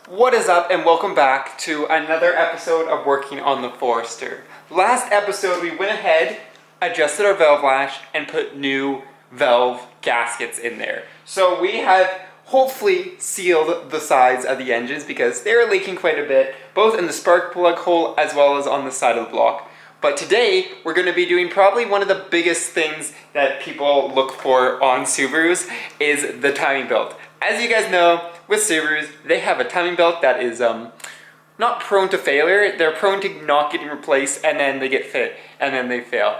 What is up, and welcome back to another episode of working on the Forester. Last episode we went ahead, adjusted our valve lash, and put new valve gaskets in there. So we have hopefully sealed the sides of the engines because they're leaking quite a bit, both in the spark plug hole as well as on the side of the block. But today we're going to be doing probably one of the biggest things that people look for on Subarus is the timing belt. As you guys know, with Subarus, they have a timing belt that is not prone to failure. They're prone to not getting replaced, and then they get fit, and then they fail.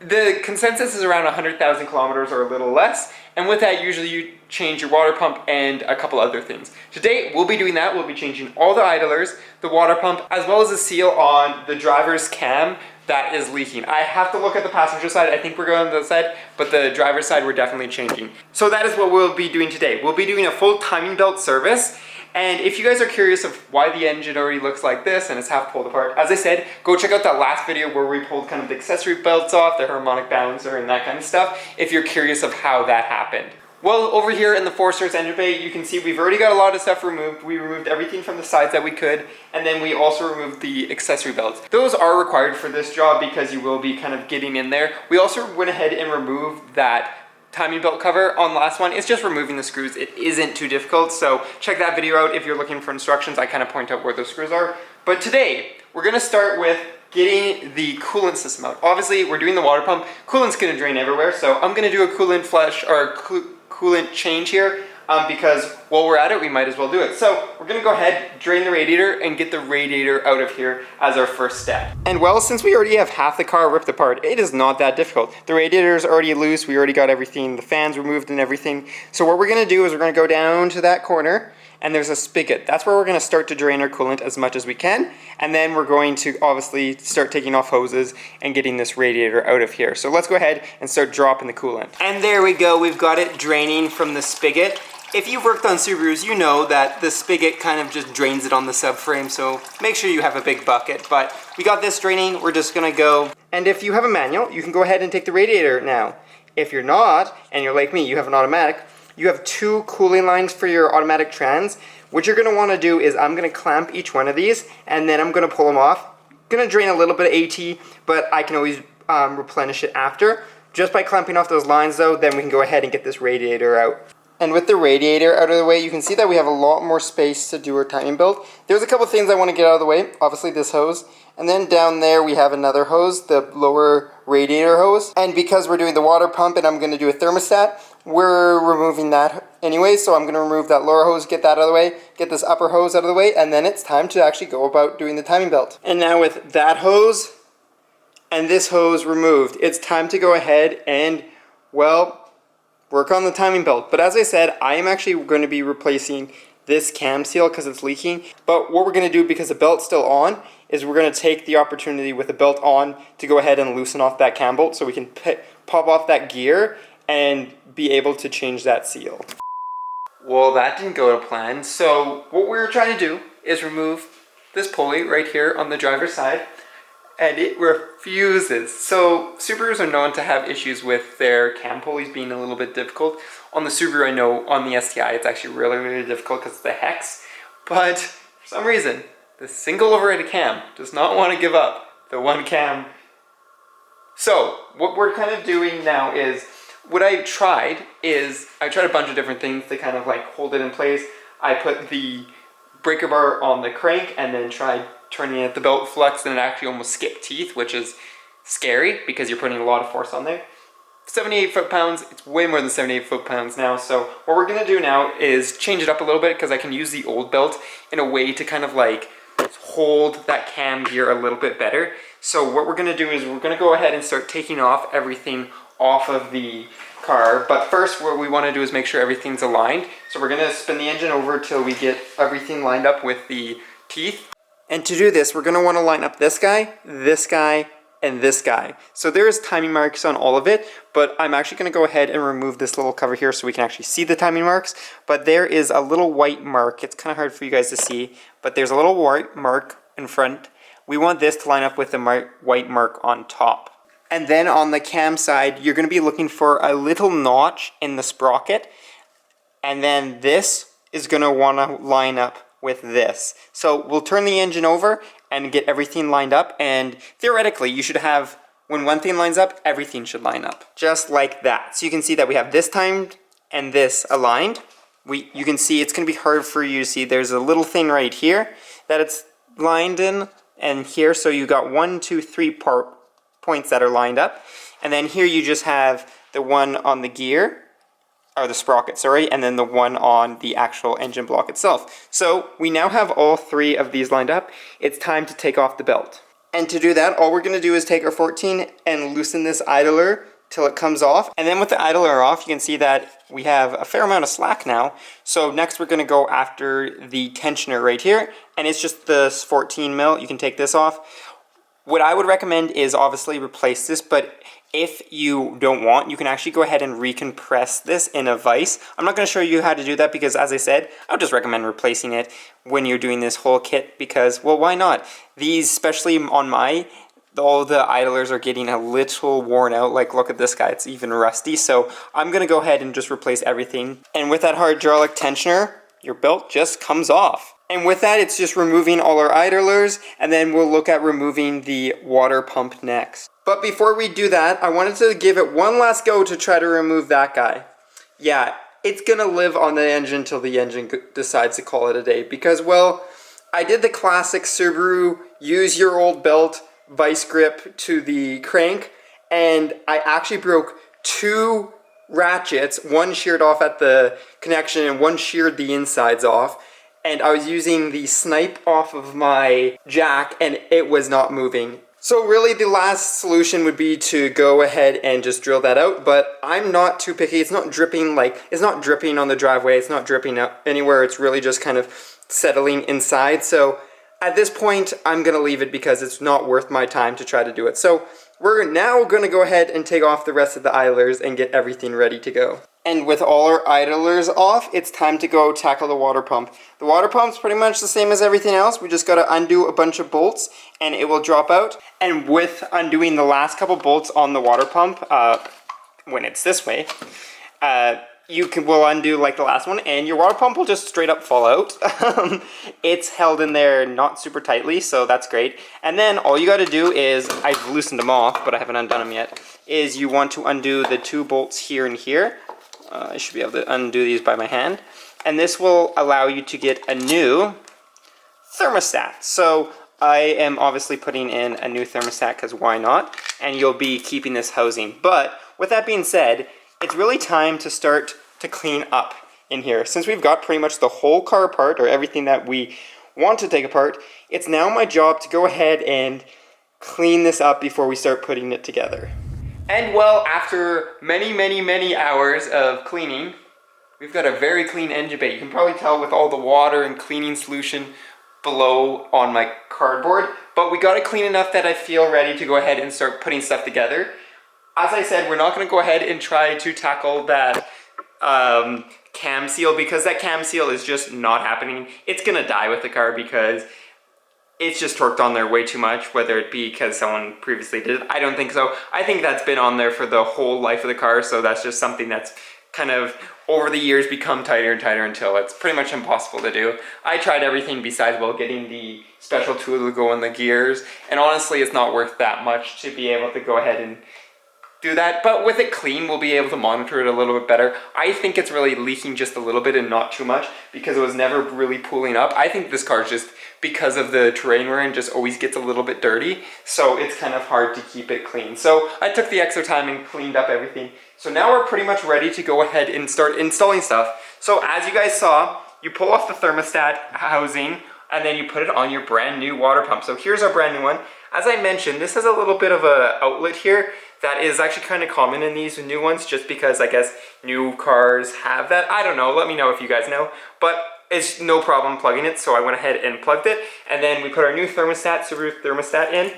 The consensus is around 100,000 kilometers or a little less, and with that, usually you change your water pump and a couple other things. Today, we'll be doing that. We'll be changing all the idlers, the water pump, as well as the seal on the driver's cam that is leaking. I have to look at the passenger side. I think we're going to the side, but the driver's side we're definitely changing. So that is what we'll be doing today. We'll be doing a full timing belt service. And if you guys are curious of why the engine already looks like this and it's half pulled apart, as I said, go check out that last video where we pulled kind of the accessory belts off, the harmonic balancer and that kind of stuff, if you're curious of how that happened. Well, over here in the Forester's engine bay, you can see we've already got a lot of stuff removed. We removed everything from the sides that we could, and then we also removed the accessory belts. Those are required for this job because you will be kind of getting in there. We also went ahead and removed that timing belt cover on the last one. It's just removing the screws. It isn't too difficult, so check that video out if you're looking for instructions. I kind of point out where those screws are. But today, we're gonna start with getting the coolant system out. Obviously, we're doing the water pump. Coolant's gonna drain everywhere, so I'm gonna do a coolant flush or coolant change here because while we're at it, we might as well do it. So we're gonna go ahead, drain the radiator, and get the radiator out of here as our first step. And well, since we already have half the car ripped apart, it is not that difficult. The radiator is already loose. We already got everything, the fans removed and everything. So what we're gonna do is we're gonna go down to that corner, and there's a spigot. That's where we're gonna start to drain our coolant as much as we can. And then we're going to obviously start taking off hoses and getting this radiator out of here. So let's go ahead and start dropping the coolant. And there we go, we've got it draining from the spigot. If you've worked on Subarus, you know that the spigot kind of just drains it on the subframe, so make sure you have a big bucket. But we got this draining, we're just gonna go. And if you have a manual, you can go ahead and take the radiator now. If you're not, and you're like me, you have an automatic, you have two cooling lines for your automatic trans. What you're gonna wanna do is I'm gonna clamp each one of these, and then I'm gonna pull them off. Gonna drain a little bit of AT, but I can always replenish it after. Just by clamping off those lines though, then we can go ahead and get this radiator out. And with the radiator out of the way, you can see that we have a lot more space to do our timing belt. There's a couple things I want to get out of the way. Obviously this hose. And then down there we have another hose, the lower radiator hose. And because we're doing the water pump and I'm going to do a thermostat, we're removing that anyway. So I'm going to remove that lower hose, get that out of the way, get this upper hose out of the way, and then it's time to actually go about doing the timing belt. And now with that hose and this hose removed, it's time to go ahead and, well, work on the timing belt. But as I said, I am actually going to be replacing this cam seal because it's leaking. But what we're going to do, because the belt's still on, is we're going to take the opportunity with the belt on to go ahead and loosen off that cam bolt so we can pop off that gear and be able to change that seal. Well, that didn't go to plan. So what we were trying to do is remove this pulley right here on the driver's side, and it refuses. So Subarus are known to have issues with their cam pulleys being a little bit difficult. On the Subaru, I know on the STI it's actually really difficult because of the hex. But for some reason, the single overrated cam does not want to give up the one cam. So what we're kind of doing now is, what I tried a bunch of different things to kind of like hold it in place. I put the breaker bar on the crank and then tried turning it, the belt flexed, and it actually almost skipped teeth, which is scary because you're putting a lot of force on there. 78 foot-pounds, it's way more than 78 foot-pounds now. So what we're gonna do now is change it up a little bit because I can use the old belt in a way to kind of like hold that cam gear a little bit better. So what we're gonna do is we're gonna go ahead and start taking off everything off of the car. But first, what we wanna do is make sure everything's aligned. So we're gonna spin the engine over till we get everything lined up with the teeth. And to do this, we're going to want to line up this guy, and this guy. So there's timing marks on all of it, but I'm actually going to go ahead and remove this little cover here so we can actually see the timing marks. But there is a little white mark. It's kind of hard for you guys to see, but there's a little white mark in front. We want this to line up with the white mark on top. And then on the cam side, you're going to be looking for a little notch in the sprocket. And then this is going to want to line up with this. So we'll turn the engine over and get everything lined up, and theoretically you should have, when one thing lines up, everything should line up. Just like that. So you can see that we have this timed and this aligned. You can see it's going to be hard for you to see. There's a little thing right here that it's lined in, and here, so you got 1, 2, 3 points that are lined up. And then here you just have the one on the gear, or the sprocket, sorry, and then the one on the actual engine block itself. So we now have all 3 of these lined up. It's time to take off the belt. And to do that, all we're going to do is take our 14 and loosen this idler till it comes off. And then with the idler off, you can see that we have a fair amount of slack now. So next we're going to go after the tensioner right here, and it's just this 14 mil. You can take this off. What I would recommend is obviously replace this, but if you don't want, you can actually go ahead and recompress this in a vise. I'm not going to show you how to do that because, as I said, I would just recommend replacing it when you're doing this whole kit because, well, why not? These, especially on all the idlers are getting a little worn out. Like, look at this guy, it's even rusty. So I'm going to go ahead and just replace everything. And with that hydraulic tensioner, your belt just comes off. And with that, it's just removing all our idlers, and then we'll look at removing the water pump next. But before we do that, I wanted to give it one last go to try to remove that guy. Yeah, it's gonna live on the engine until the engine decides to call it a day because, well, I did the classic Subaru use your old belt vice grip to the crank, and I actually broke 2 ratchets, one sheared off at the connection and one sheared the insides off. And I was using the snipe off of my jack and it was not moving. So really the last solution would be to go ahead and just drill that out, but I'm not too picky. It's not dripping on the driveway, it's not dripping out anywhere, it's really just kind of settling inside. So at this point, I'm gonna leave it because it's not worth my time to try to do it. So we're now gonna go ahead and take off the rest of the idlers and get everything ready to go. And with all our idlers off, it's time to go tackle the water pump. The water pump's pretty much the same as everything else. We just gotta undo a bunch of bolts and it will drop out. And with undoing the last couple bolts on the water pump, when it's this way, we'll undo like the last one and your water pump will just straight up fall out. It's held in there not super tightly, so that's great. And then all you gotta do is, I've loosened them off, but I haven't undone them yet, is you want to undo the 2 bolts here and here. I should be able to undo these by my hand. And this will allow you to get a new thermostat. So I am obviously putting in a new thermostat because why not? And you'll be keeping this housing. But with that being said, it's really time to start to clean up in here. Since we've got pretty much the whole car apart, or everything that we want to take apart, it's now my job to go ahead and clean this up before we start putting it together. And well, after many hours of cleaning, we've got a very clean engine bay. You can probably tell with all the water and cleaning solution below on my cardboard, but we got it clean enough that I feel ready to go ahead and start putting stuff together. As I said, we're not going to go ahead and try to tackle that cam seal because that cam seal is just not happening. It's going to die with the car because it's just torqued on there way too much, whether it be because someone previously did it. I don't think so. I think that's been on there for the whole life of the car, so that's just something that's kind of over the years become tighter and tighter until it's pretty much impossible to do. I tried everything besides, well, getting the special tool to go in the gears, and honestly it's not worth that much to be able to go ahead and do that, but with it clean, we'll be able to monitor it a little bit better. I think it's really leaking just a little bit and not too much because it was never really pooling up. I think this car just, because of the terrain we're in, just always gets a little bit dirty, so it's kind of hard to keep it clean. So I took the extra time and cleaned up everything. So now we're pretty much ready to go ahead and start installing stuff. So as you guys saw, you pull off the thermostat housing and then you put it on your brand new water pump. So here's our brand new one. As I mentioned, this has a little bit of an outlet here that is actually kind of common in these new ones just because I guess new cars have that. I don't know, let me know if you guys know, but it's no problem plugging it, so I went ahead and plugged it, and then we put our new thermostat, Subaru thermostat in,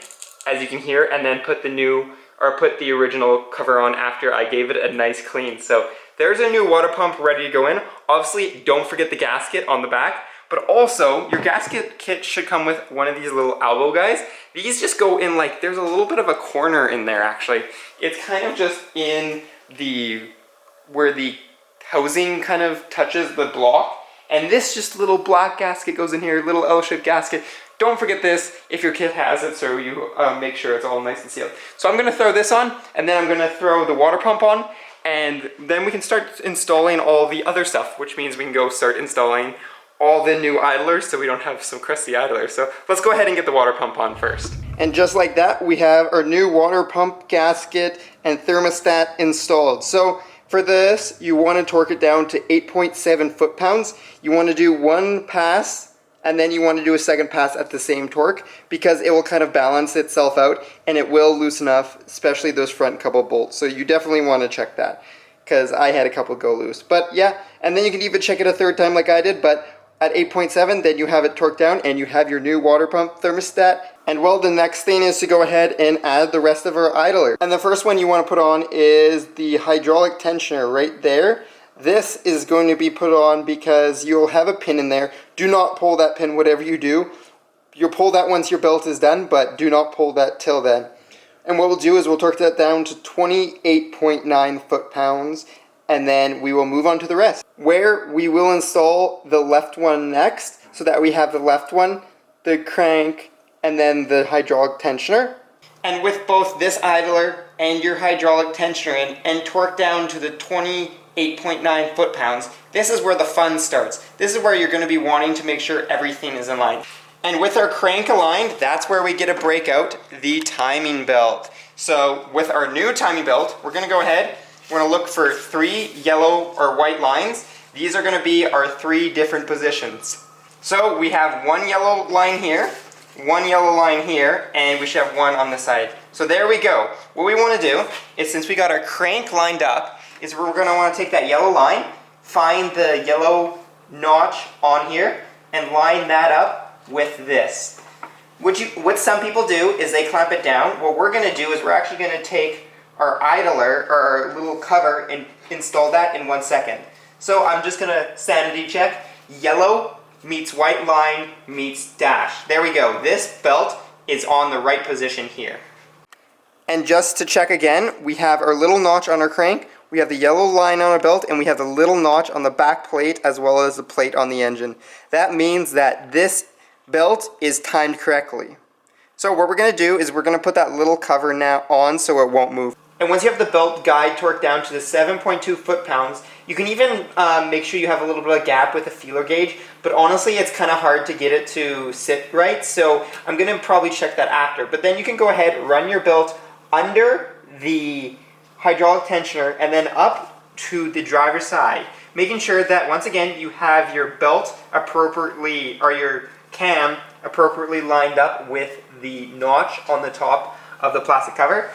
as you can hear, and then put the original cover on after I gave it a nice clean. So there's a new water pump ready to go in. Obviously, don't forget the gasket on the back, but also your gasket kit should come with one of these little elbow guys. These just go in like, there's a little bit of a corner in there actually. It's kind of just in where the housing kind of touches the block. And this just little black gasket goes in here, little L-shaped gasket. Don't forget this if your kit has it, so you make sure it's all nice and sealed. So I'm gonna throw this on, and then I'm gonna throw the water pump on, and then we can start installing all the other stuff, which means we can go start installing all the new idlers so we don't have some crusty idlers. So let's go ahead and get the water pump on first. And just like that, we have our new water pump gasket and thermostat installed. So for this, you want to torque it down to 8.7 foot-pounds. You want to do one pass, and then you want to do a second pass at the same torque, because it will kind of balance itself out, and it will loosen up, especially those front couple bolts. So you definitely want to check that, because I had a couple go loose. But yeah, and then you can even check it a third time like I did, but at 8.7, then you have it torqued down, and you have your new water pump thermostat. And well, the next thing is to go ahead and add the rest of our idler. And the first one you want to put on is the hydraulic tensioner right there. This is going to be put on because you'll have a pin in there. Do not pull that pin whatever you do. You'll pull that once your belt is done, but do not pull that till then. And what we'll do is we'll torque that down to 28.9 foot-pounds, and then we will move on to the rest, where we will install the left one next, so that we have the left one, the crank, and then the hydraulic tensioner. And with both this idler and your hydraulic tensioner in, and torque down to the 28.9 foot-pounds, this is where the fun starts. This is where you're going to be wanting to make sure everything is in line. And with our crank aligned, that's where we get to break out the timing belt. So with our new timing belt, we're going to go ahead, we're going to look for 3 yellow or white lines. These are going to be our 3 different positions. So we have 1 yellow line here, 1 yellow line here, and we should have 1 on the side. So there we go. What we want to do is, since we got our crank lined up, is we're going to want to take that yellow line, find the yellow notch on here, and line that up with this. What some people do is they clamp it down. What we're going to do is we're actually going to take our idler, or our little cover, and install that in 1 second. So I'm just going to sanity check. Yellow meets white line meets dash. There we go. This belt is on the right position here. And just to check again, we have our little notch on our crank, we have the yellow line on our belt, and we have the little notch on the back plate as well as the plate on the engine. That means that this belt is timed correctly. So what we're going to do is we're going to put that little cover now on so it won't move. And once you have the belt guide torqued down to the 7.2 foot-pounds, you can even make sure you have a little bit of gap with the feeler gauge, but honestly it's kind of hard to get it to sit right, so I'm going to probably check that after. But then you can go ahead, run your belt under the hydraulic tensioner and then up to the driver's side, making sure that once again you have your belt appropriately, or your cam appropriately lined up with the notch on the top of the plastic cover.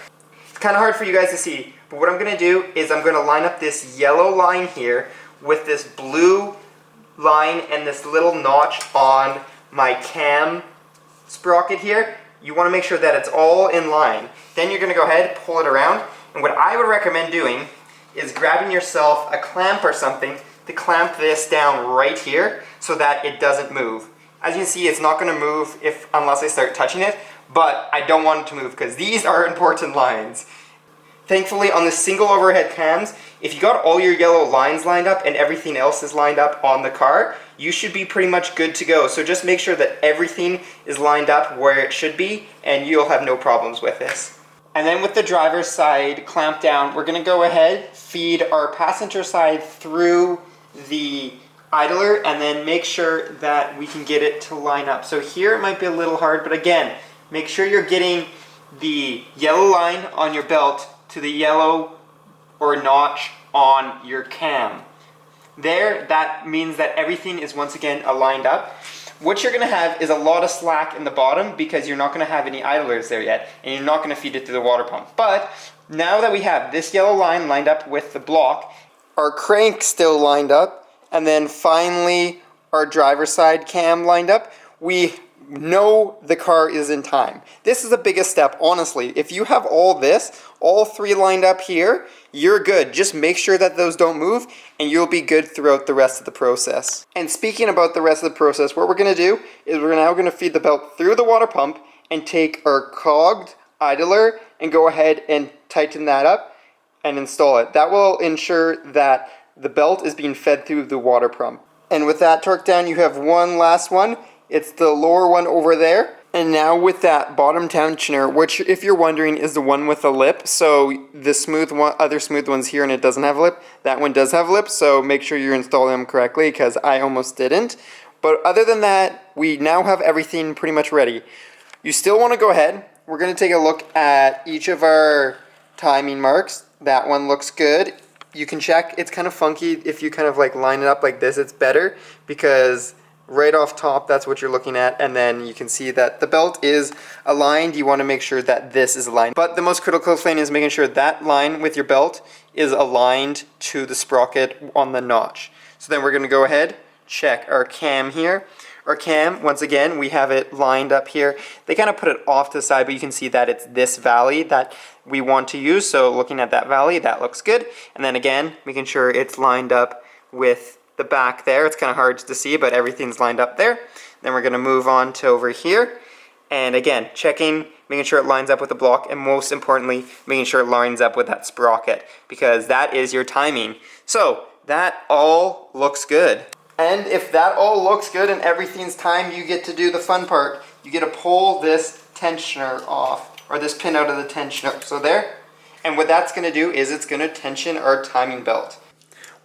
It's kind of hard for you guys to see, but what I'm going to do is I'm going to line up this yellow line here with this blue line and this little notch on my cam sprocket here. You want to make sure that it's all in line. Then you're going to go ahead, pull it around, and what I would recommend doing is grabbing yourself a clamp or something to clamp this down right here so that it doesn't move. As you can see, it's not going to move unless I start touching it, but I don't want it to move because these are important lines. Thankfully, on the single overhead cams, if you got all your yellow lines lined up and everything else is lined up on the car, you should be pretty much good to go. So just make sure that everything is lined up where it should be, and you'll have no problems with this. And then with the driver's side clamped down, we're going to go ahead, feed our passenger side through the idler, and then make sure that we can get it to line up. So here it might be a little hard, but again, make sure you're getting the yellow line on your belt to the yellow or notch on your cam. There, that means that everything is once again aligned up. What you're going to have is a lot of slack in the bottom because you're not going to have any idlers there yet, and you're not going to feed it to the water pump. But now that we have this yellow line lined up with the block, our crank still lined up, and then finally our driver's side cam lined up, we know the car is in time. This is the biggest step, honestly. If you have all this, all 3 lined up here, you're good. Just make sure that those don't move, and you'll be good throughout the rest of the process. And speaking about the rest of the process, what we're going to do is we're now going to feed the belt through the water pump and take our cogged idler and go ahead and tighten that up and install it. That will ensure that the belt is being fed through the water pump. And with that torqued down, you have one last one. It's the lower one over there. And now with that bottom tensioner, which if you're wondering is the one with a lip, so the smooth one, other smooth ones here and it doesn't have a lip, that one does have a lip, so make sure you're installing them correctly because I almost didn't. But other than that, we now have everything pretty much ready. You still want to go ahead. We're going to take a look at each of our timing marks. That one looks good. You can check, it's kind of funky if you kind of like line it up like this, it's better because right off top, that's what you're looking at, and then you can see that the belt is aligned. You want to make sure that this is aligned. But the most critical thing is making sure that line with your belt is aligned to the sprocket on the notch. So then we're going to go ahead, check our cam here. Our cam, once again, we have it lined up here. They kind of put it off to the side, but you can see that it's this valley that we want to use. So looking at that valley, that looks good. And then again, making sure it's lined up with the back there. It's kind of hard to see, but everything's lined up there. Then we're going to move on to over here. And again, checking, making sure it lines up with the block, and most importantly, making sure it lines up with that sprocket, because that is your timing. So that all looks good. And if that all looks good and everything's timed, you get to do the fun part. You get to pull this tensioner off, or this pin out of the tensioner. So there. And what that's going to do is it's going to tension our timing belt.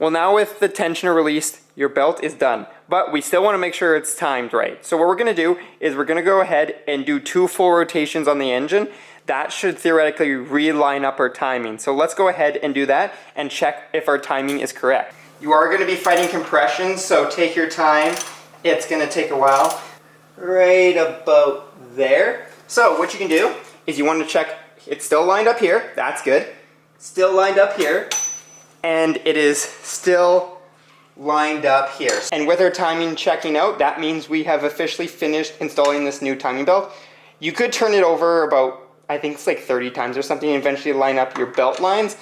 Well, now with the tensioner released, your belt is done. But we still want to make sure it's timed right. So what we're going to do is we're going to go ahead and do 2 full rotations on the engine. That should theoretically realign up our timing. So let's go ahead and do that and check if our timing is correct. You are going to be fighting compression, so take your time. It's going to take a while. Right about there. So what you can do is you want to check it's still lined up here. That's good. Still lined up here. And it is still lined up here. And with our timing checking out, that means we have officially finished installing this new timing belt. You could turn it over about, I think it's like 30 times or something, and eventually line up your belt lines.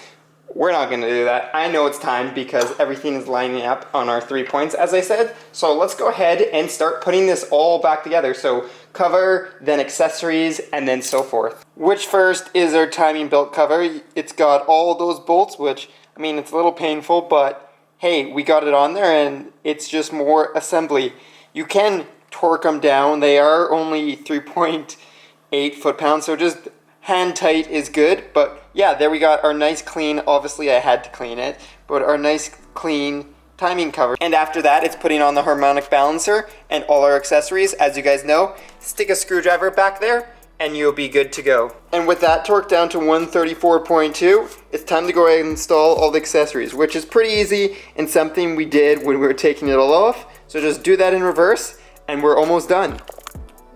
We're not going to do that. I know it's timed because everything is lining up on our 3 points, as I said. So let's go ahead and start putting this all back together. So cover, then accessories, and then so forth. Which first is our timing belt cover. It's got all those bolts, which, I mean, it's a little painful, but hey, we got it on there and it's just more assembly. You can torque them down. They are only 3.8 foot-pounds, so just hand tight is good. But yeah, there we got our nice clean, obviously I had to clean it, but our nice clean timing cover. And after that, it's putting on the harmonic balancer and all our accessories. As you guys know, stick a screwdriver back there and you'll be good to go. And with that torque down to 134.2, it's time to go ahead and install all the accessories, which is pretty easy and something we did when we were taking it all off. So just do that in reverse and we're almost done.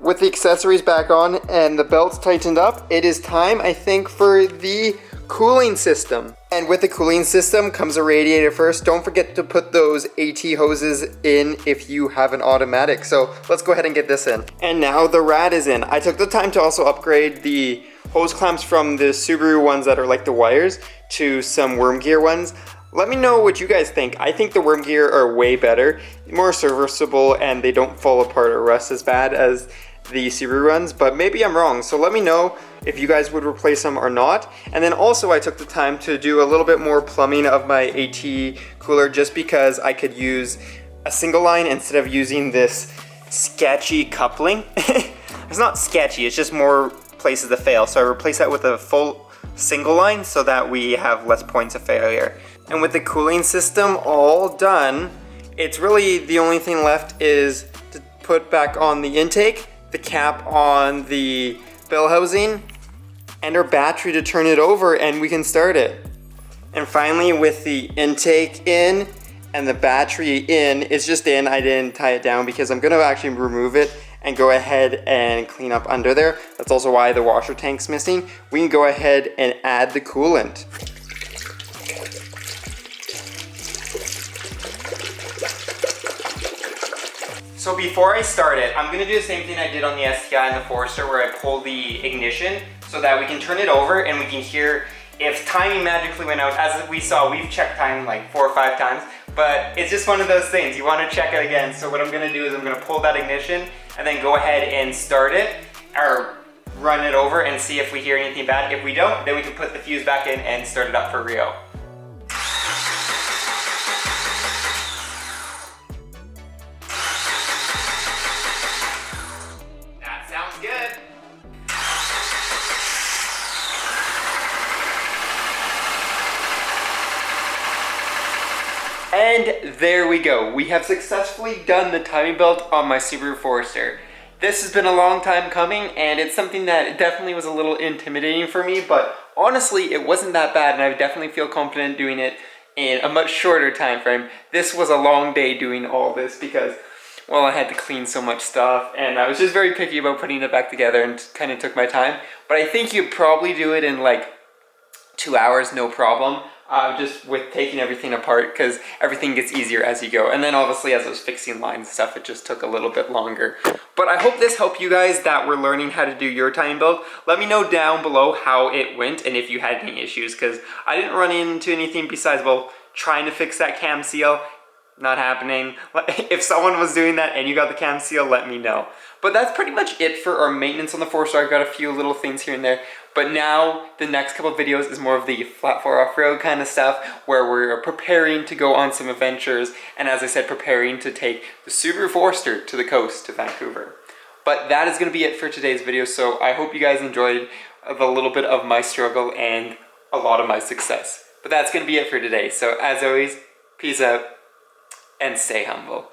With the accessories back on and the belts tightened up, it is time, I think, for the cooling system. And with the cooling system comes a radiator first. Don't forget to put those AT hoses in if you have an automatic. So let's go ahead and get this in. And now the rad is in. I took the time to also upgrade the hose clamps from the Subaru ones that are like the wires to some worm gear ones. Let me know what you guys think. I think the worm gear are way better, more serviceable, and they don't fall apart or rust as bad as the Subaru ones, but maybe I'm wrong. So let me know if you guys would replace them or not. And then also I took the time to do a little bit more plumbing of my AT cooler just because I could use a single line instead of using this sketchy coupling. It's not sketchy, it's just more places to fail. So I replaced that with a full single line so that we have less points of failure. And with the cooling system all done, it's really the only thing left is to put back on the intake, the cap on the bell housing, and our battery to turn it over and we can start it. And finally, with the intake in and the battery in, it's just in, I didn't tie it down because I'm gonna actually remove it and go ahead and clean up under there. That's also why the washer tank's missing. We can go ahead and add the coolant. So before I start it, I'm gonna do the same thing I did on the STI and the Forester where I pull the ignition so that we can turn it over and we can hear if timing magically went out. As we saw, we've checked timing like 4 or 5 times, but it's just one of those things. You wanna check it again. So what I'm gonna do is I'm gonna pull that ignition and then go ahead and start it or run it over and see if we hear anything bad. If we don't, then we can put the fuse back in and start it up for real. And there we go. We have successfully done the timing belt on my Subaru Forester. This has been a long time coming, and it's something that definitely was a little intimidating for me, but honestly, it wasn't that bad, and I definitely feel confident doing it in a much shorter time frame. This was a long day doing all this because, well, I had to clean so much stuff, and I was just very picky about putting it back together and kind of took my time. But I think you'd probably do it in like 2 hours, no problem. Just with taking everything apart, because everything gets easier as you go. And then obviously as I was fixing lines and stuff, it just took a little bit longer. But I hope this helped you guys that were learning how to do your timing belt. Let me know down below how it went and if you had any issues, because I didn't run into anything besides, well, trying to fix that cam seal. Not happening. If someone was doing that and you got the cam seal, let me know. But that's pretty much it for our maintenance on the Forester. I've got a few little things here and there. But now the next couple of videos is more of the flat floor off-road kind of stuff, where we're preparing to go on some adventures, and as I said, preparing to take the Subaru Forester to the coast, to Vancouver. But that is going to be it for today's video, so I hope you guys enjoyed the little bit of my struggle and a lot of my success. But that's going to be it for today. So as always, peace out and stay humble.